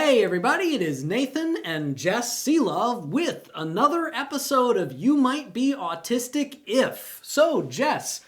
Hey everybody, it is Nathan and Jess Selove with another episode of You Might Be Autistic If. So Jess,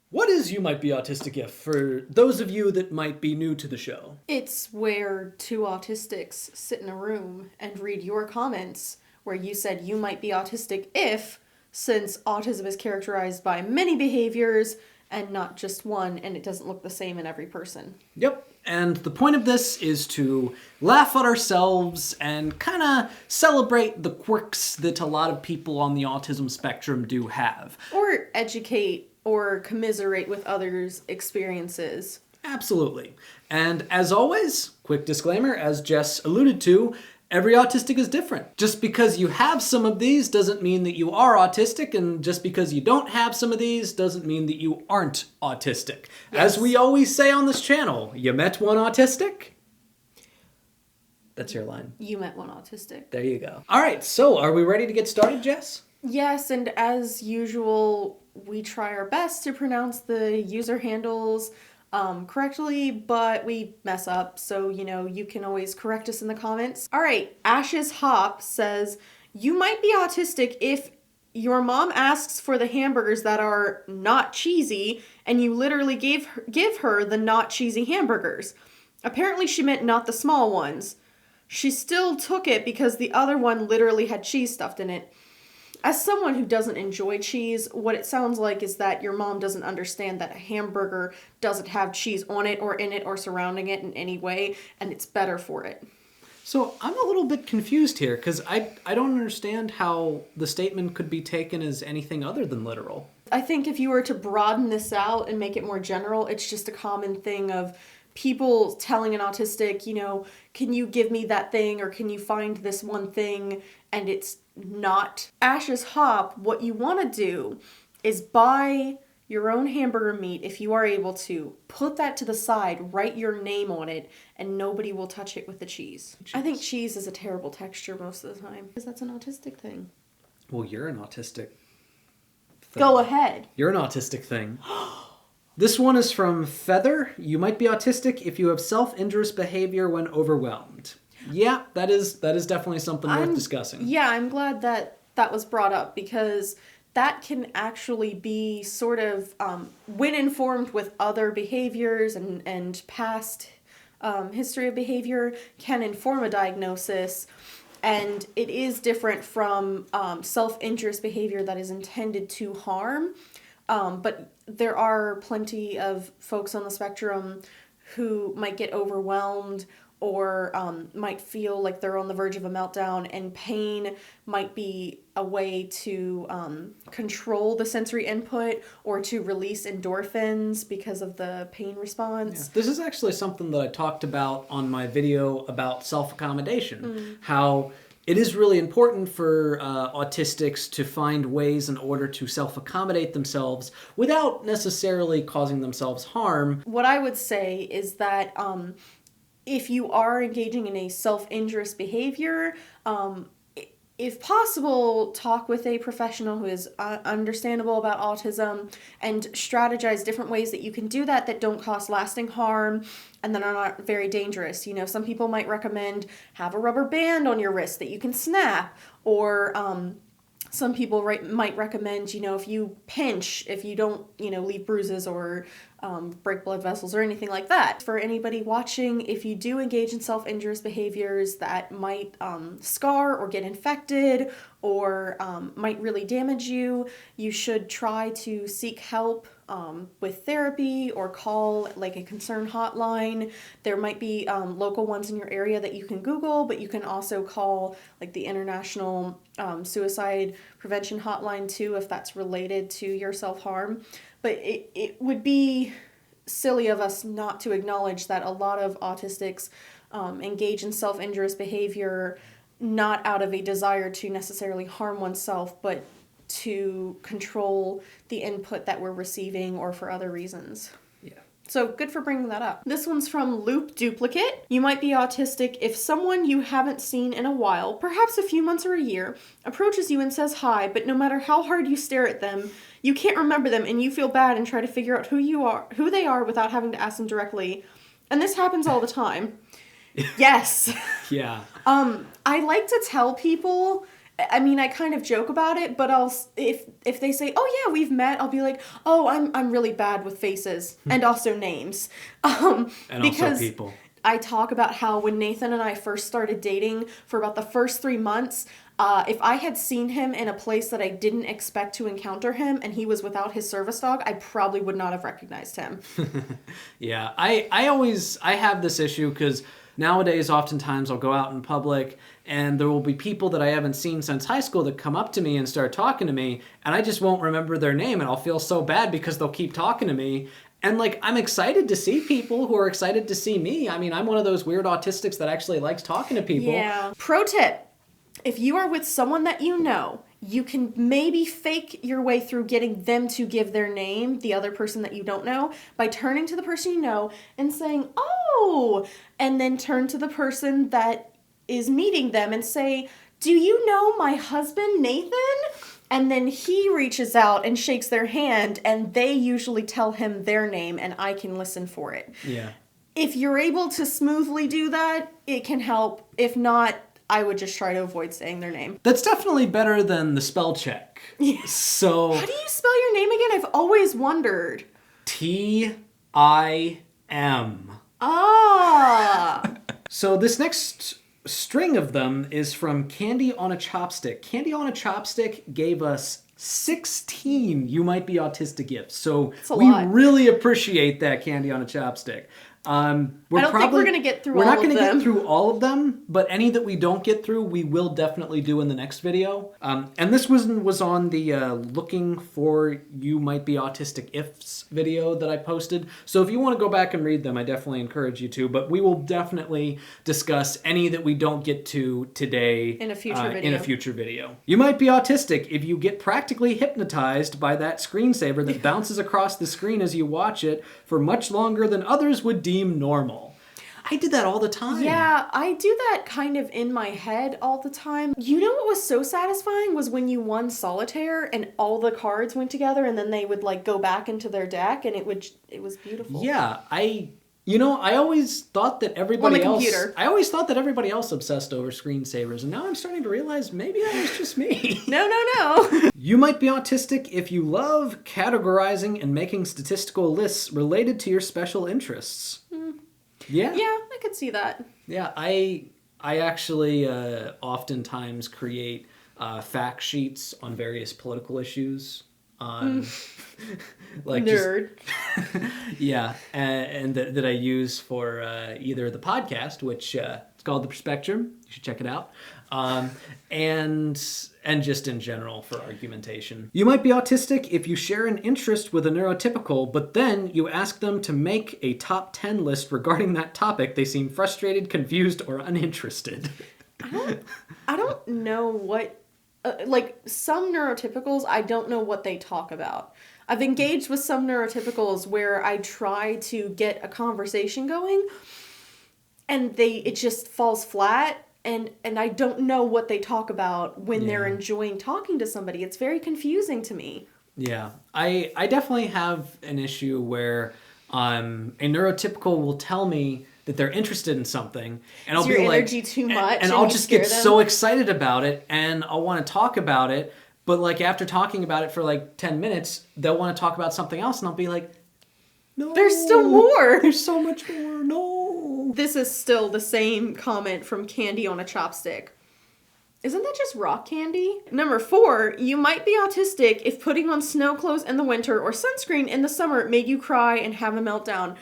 what is You Might Be Autistic If for those of you that might be new to the show? It's where two autistics sit in a room and read your comments where you said you might be autistic if, since autism is characterized by many behaviors and not just one, and it doesn't look the same in every person. Yep. And the point of this is to laugh at ourselves and kind of celebrate the quirks that a lot of people on the autism spectrum do have. Or educate or commiserate with others' experiences. Absolutely. And as always, quick disclaimer, as Jess alluded to, every autistic is different. Just because you have some of these doesn't mean that you are autistic, and just because you don't have some of these doesn't mean that you aren't autistic. Yes. As we always say on this channel, you met one autistic? That's your line. You met one autistic. There you go. All right, so are we ready to get started, Jess? Yes, and as usual, we try our best to pronounce the user handles correctly, but we mess up, so you can always correct us in the comments. All right, Ashes Hop says, you might be autistic if your mom asks for the hamburgers that are not cheesy and you literally give her the not cheesy hamburgers. Apparently she meant not the small ones. She still took it because the other one literally had cheese stuffed in it. As someone who doesn't enjoy cheese, what it sounds like is that your mom doesn't understand that a hamburger doesn't have cheese on it or in it or surrounding it in any way, and it's better for it. So I'm a little bit confused here, because I don't understand how the statement could be taken as anything other than literal. I think if you were to broaden this out and make it more general, it's just a common thing of people telling an autistic, can you give me that thing, or can you find this one thing, and it's not. Ashes Hop, what you want to do is buy your own hamburger meat if you are able to. Put that to the side, write your name on it, and nobody will touch it with the cheese. I think cheese is a terrible texture most of the time, because that's an autistic thing. Well, you're an autistic thing. Go ahead. You're an autistic thing. This one is from Feather. You might be autistic if you have self-injurious behavior when overwhelmed. Yeah, that is definitely something worth discussing. Yeah, I'm glad that was brought up, because that can actually be sort of, when informed with other behaviors and past history of behavior, can inform a diagnosis. And it is different from self-injurious behavior that is intended to harm. But there are plenty of folks on the spectrum who might get overwhelmed or might feel like they're on the verge of a meltdown, and pain might be a way to control the sensory input or to release endorphins because of the pain response. Yeah. This is actually something that I talked about on my video about self-accommodation, how it is really important for autistics to find ways in order to self-accommodate themselves without necessarily causing themselves harm. What I would say is that if you are engaging in a self-injurious behavior, if possible, talk with a professional who is understandable about autism and strategize different ways that you can do that don't cause lasting harm and that are not very dangerous. Some people might recommend have a rubber band on your wrist that you can snap, or some people might recommend, if you pinch, if you don't, leave bruises or break blood vessels or anything like that. For anybody watching, if you do engage in self-injurious behaviors that might scar or get infected or might really damage you, you should try to seek help with therapy or call like a concern hotline. There might be local ones in your area that you can Google, but you can also call like the International Suicide Prevention Hotline too, if that's related to your self-harm. But it would be silly of us not to acknowledge that a lot of autistics engage in self-injurious behavior not out of a desire to necessarily harm oneself, but to control the input that we're receiving or for other reasons. Yeah. So good for bringing that up. This one's from Loop Duplicate. You might be autistic if someone you haven't seen in a while, perhaps a few months or a year, approaches you and says hi, but no matter how hard you stare at them, you can't remember them and you feel bad and try to figure out who they are without having to ask them directly. And this happens all the time. Yes. Yeah. I like to tell people, I mean, I kind of joke about it, but if they say, "Oh yeah, we've met," I'll be like, "Oh, I'm really bad with faces and also names." And also Because people. I talk about how when Nathan and I first started dating for about the first 3 months, if I had seen him in a place that I didn't expect to encounter him and he was without his service dog, I probably would not have recognized him. Yeah, I have this issue because nowadays oftentimes I'll go out in public and there will be people that I haven't seen since high school that come up to me and start talking to me, and I just won't remember their name, and I'll feel so bad because they'll keep talking to me. And like, I'm excited to see people who are excited to see me. I mean, I'm one of those weird autistics that actually likes talking to people. Yeah. Pro tip. If you are with someone that you know, you can maybe fake your way through getting them to give their name, the other person that you don't know, by turning to the person you know and saying, "Oh," and then turn to the person that is meeting them and say, "Do you know my husband, Nathan?" And then he reaches out and shakes their hand, and they usually tell him their name, and I can listen for it. Yeah. If you're able to smoothly do that, it can help. If not, I would just try to avoid saying their name. That's definitely better than the spell check. Yeah. So How do you spell your name again? I've always wondered. Tim. Ah. So this next string of them is from Candy on a Chopstick. Candy on a Chopstick gave us 16 You Might Be Autistic gifts. So a we lot. really appreciate that, Candy on a Chopstick. I don't think we're going to get through all of them. We're not going to get through all of them, but any that we don't get through, we will definitely do in the next video. And this was on the Looking for You Might Be Autistic Ifs video that I posted. So if you want to go back and read them, I definitely encourage you to. But we will definitely discuss any that we don't get to today in a future video. You might be autistic if you get practically hypnotized by that screensaver that bounces across the screen as you watch it for much longer than others would deem normal. I did that all the time. Yeah, I do that kind of in my head all the time. You know what was so satisfying was when you won solitaire and all the cards went together and then they would like go back into their deck and it was beautiful. Yeah, I always thought that everybody else computer. I always thought that everybody else obsessed over screensavers, and now I'm starting to realize maybe that was just me. No. You might be autistic if you love categorizing and making statistical lists related to your special interests. Yeah. Yeah, I could see that. Yeah, I actually oftentimes create fact sheets on various political issues. Like nerd. Yeah, and that I use for either the podcast, which it's called The Spectrum. You should check it out. And just in general for argumentation. You might be autistic if you share an interest with a neurotypical, but then you ask them to make a top 10 list regarding that topic. They seem frustrated, confused, or uninterested. I don't know what, like some neurotypicals, I don't know what they talk about. I've engaged with some neurotypicals where I try to get a conversation going and it just falls flat. And I don't know what they talk about when they're enjoying talking to somebody. It's very confusing to me. Yeah, I definitely have an issue where a neurotypical will tell me that they're interested in something, and I'll be like, energy too much, and I'll just get so excited about it, and I'll want to talk about it. But like after talking about it for like 10 minutes, they'll want to talk about something else, and I'll be like, no, there's still more. There's so much more. No. This is still the same comment from Candy on a Chopstick. Isn't that just rock candy? Number 4, you might be autistic if putting on snow clothes in the winter or sunscreen in the summer made you cry and have a meltdown.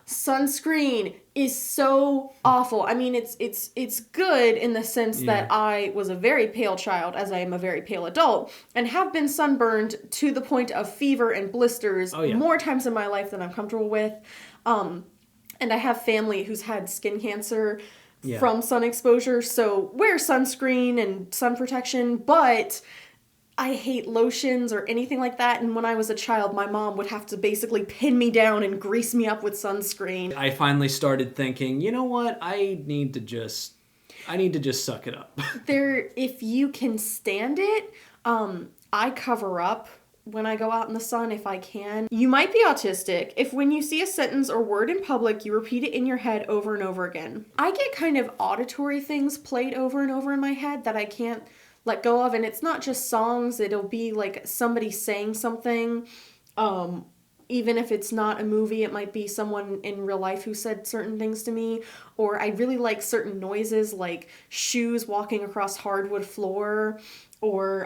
Sunscreen is so awful. I mean, it's good in the sense that I was a very pale child, as I am a very pale adult, and have been sunburned to the point of fever and blisters more times in my life than I'm comfortable with. And I have family who's had skin cancer from sun exposure, so wear sunscreen and sun protection, but I hate lotions or anything like that, and when I was a child, my mom would have to basically pin me down and grease me up with sunscreen. I finally started thinking, you know what, I need to just suck it up. If you can stand it, I cover up when I go out in the sun if I can. You might be autistic if when you see a sentence or word in public, you repeat it in your head over and over again. I get kind of auditory things played over and over in my head that I can't let go of, and it's not just songs, it'll be like somebody saying something. Even if it's not a movie, it might be someone in real life who said certain things to me. Or I really like certain noises like shoes walking across hardwood floor, or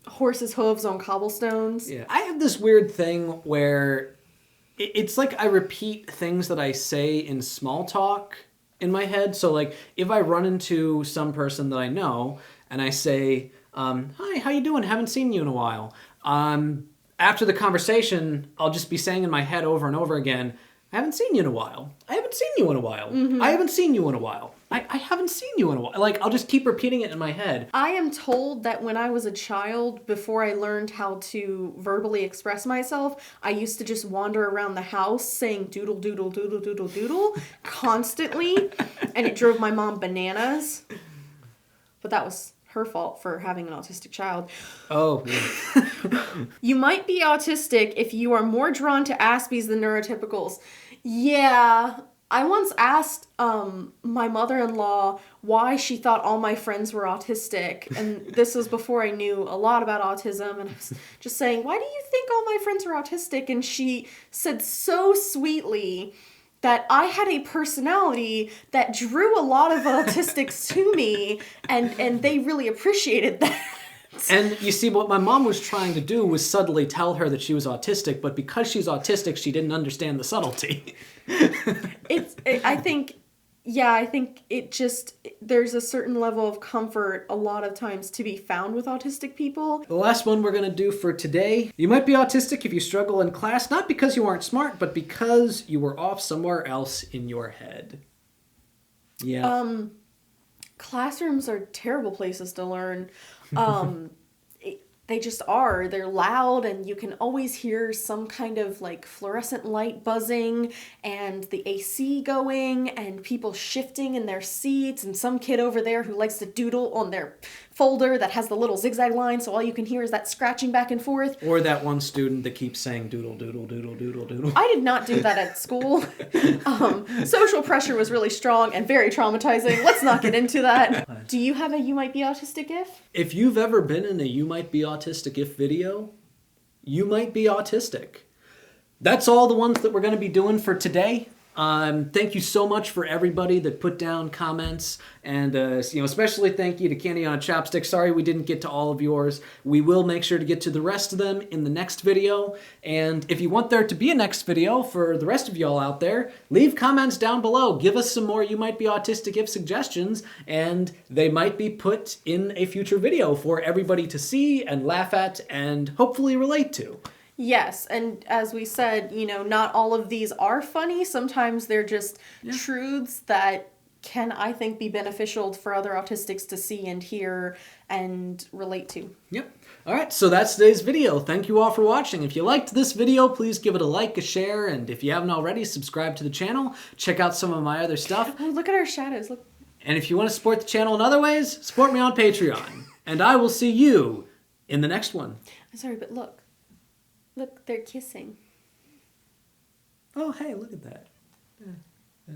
horses' hooves on cobblestones. Yeah. I have this weird thing where it's like I repeat things that I say in small talk in my head. So like if I run into some person that I know and I say, hi, how you doing? Haven't seen you in a while. After the conversation, I'll just be saying in my head over and over again, I haven't seen you in a while. I haven't seen you in a while. I haven't seen you in a while. I haven't seen you in a while. Like, I'll just keep repeating it in my head. I am told that when I was a child, before I learned how to verbally express myself, I used to just wander around the house saying doodle, doodle, doodle, doodle, doodle constantly, and it drove my mom bananas. But that was her fault for having an autistic child. Oh. Yeah. You might be autistic if you are more drawn to Aspies than neurotypicals. Yeah, I once asked my mother-in-law why she thought all my friends were autistic, and this was before I knew a lot about autism, and I was just saying, why do you think all my friends are autistic? And she said so sweetly that I had a personality that drew a lot of autistics to me, and they really appreciated that. And you see, what my mom was trying to do was subtly tell her that she was autistic, but because she's autistic, she didn't understand the subtlety. I think it just, there's a certain level of comfort a lot of times to be found with autistic people. The last one we're going to do for today. You might be autistic if you struggle in class, not because you aren't smart, but because you were off somewhere else in your head. Yeah. Classrooms are terrible places to learn. They just are. They're loud, and you can always hear some kind of like fluorescent light buzzing, and the AC going, and people shifting in their seats, and some kid over there who likes to doodle on their folder that has the little zigzag line, so all you can hear is that scratching back and forth. Or that one student that keeps saying doodle, doodle, doodle, doodle, doodle. I did not do that at school. Social pressure was really strong and very traumatizing. Let's not get into that. Do you have a You Might Be Autistic if? If you've ever been in a You Might Be Autistic if video, you might be autistic. That's all the ones that we're going to be doing for today. Thank you so much for everybody that put down comments, and especially thank you to Candy on a Chopstick. Sorry we didn't get to all of yours. We will make sure to get to the rest of them in the next video, and if you want there to be a next video for the rest of y'all out there, leave comments down below. Give us some more You Might Be Autistic if suggestions, and they might be put in a future video for everybody to see and laugh at and hopefully relate to. Yes, and as we said, not all of these are funny. Sometimes they're just truths that can, I think, be beneficial for other autistics to see and hear and relate to. Yep. All right, so that's today's video. Thank you all for watching. If you liked this video, please give it a like, a share, and if you haven't already, subscribe to the channel. Check out some of my other stuff. Oh, look at our shadows. Look. And if you want to support the channel in other ways, support me on Patreon. And I will see you in the next one. I'm sorry, but look. Look, they're kissing. Oh, hey, look at that. Yeah.